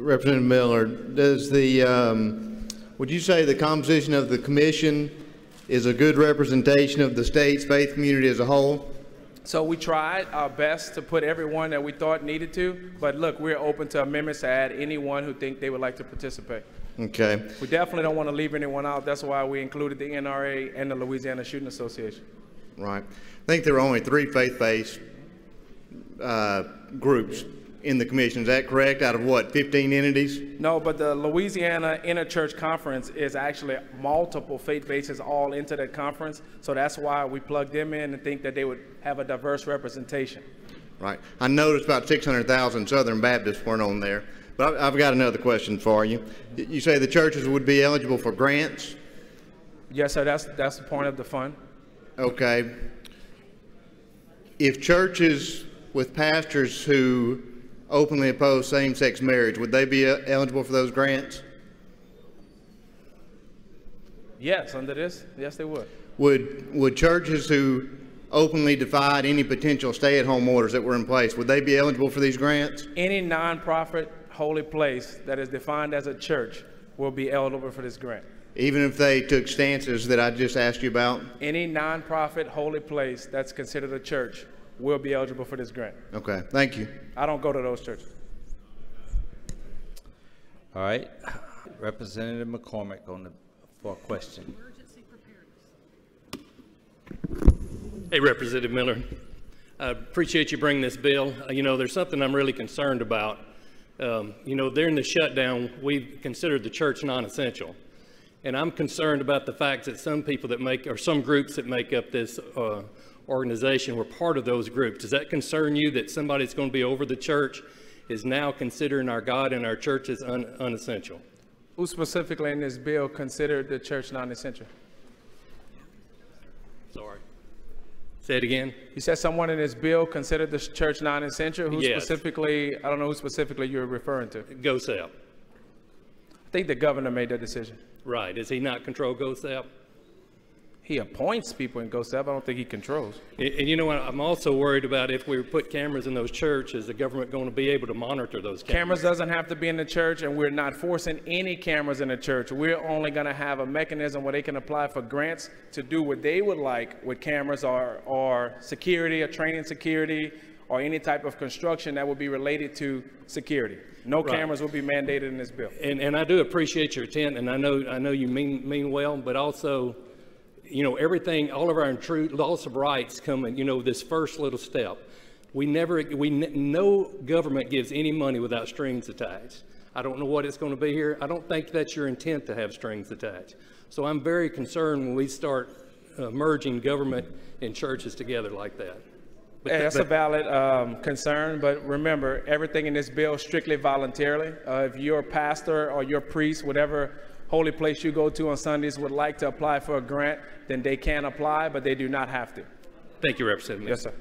Representative Miller, does the, would you say the composition of the commission is a good representation of the state's faith community as a whole? So we tried our best to put everyone that we thought needed to, but look, we're open to amendments to add anyone who think they would like to participate. Okay. We definitely don't want to leave anyone out. That's why we included the NRA and the Louisiana Shooting Association. Right. I think there were only 3 faith-based groups in the commission. Is that correct? Out of what, 15 entities? No, but the Louisiana Interchurch Conference is actually multiple faith bases all into that conference. So that's why we plugged them in and think that they would have a diverse representation. Right. I noticed about 600,000 Southern Baptists weren't on there. But I've got another question for you. You say the churches would be eligible for grants? Yes, sir. That's the point of the fund. Okay. If churches with pastors who openly oppose same-sex marriage, would they be eligible for those grants? Yes, under this, yes, they would. Would churches who openly defied any potential stay-at-home orders that were in place, would they be eligible for these grants? Any nonprofit holy place that is defined as a church will be eligible for this grant. Even if they took stances that I just asked you about? Any nonprofit holy place that's considered a church will be eligible for this grant. Okay, thank you. I don't go to those churches. All right, Representative McCormick for a question. Hey, Representative Miller, I appreciate you bringing this bill. You know, there's something I'm really concerned about. You know, during the shutdown, we've considered the church non-essential. And I'm concerned about the fact that some people that make, or some groups that make up this organization were part of those groups. Does that concern you that somebody that's going to be over the church is now considering our God and our church as unessential? Who specifically in this bill considered the church non-essential? Sorry. Say it again. You said someone in this bill considered the church non-essential? Who Yes. specifically, I don't know who specifically you're referring to. GOSAP. I think the governor made that decision. Right. Does he not control GOSAP? He appoints people in GOSAP. I don't think he controls. And you know what? I'm also worried about if we put cameras in those churches, is the government going to be able to monitor those cameras? Cameras doesn't have to be in the church, and we're not forcing any cameras in the church. We're only going to have a mechanism where they can apply for grants to do what they would like with cameras or security or training security or any type of construction that would be related to security. No Right. cameras will be mandated in this bill. And I do appreciate your intent, and I know you mean well, but also, you know, everything, all of our loss of rights come in, you know, this first little step. No government gives any money without strings attached. I don't know what it's going to be here. I don't think that's your intent to have strings attached. So I'm very concerned when we start merging government and churches together like that. That's a valid concern, but remember, everything in this bill is strictly voluntarily. If your pastor or your priest, whatever holy place you go to on Sundays, would like to apply for a grant, then they can apply, but they do not have to. Thank you, Representative. Yes, sir.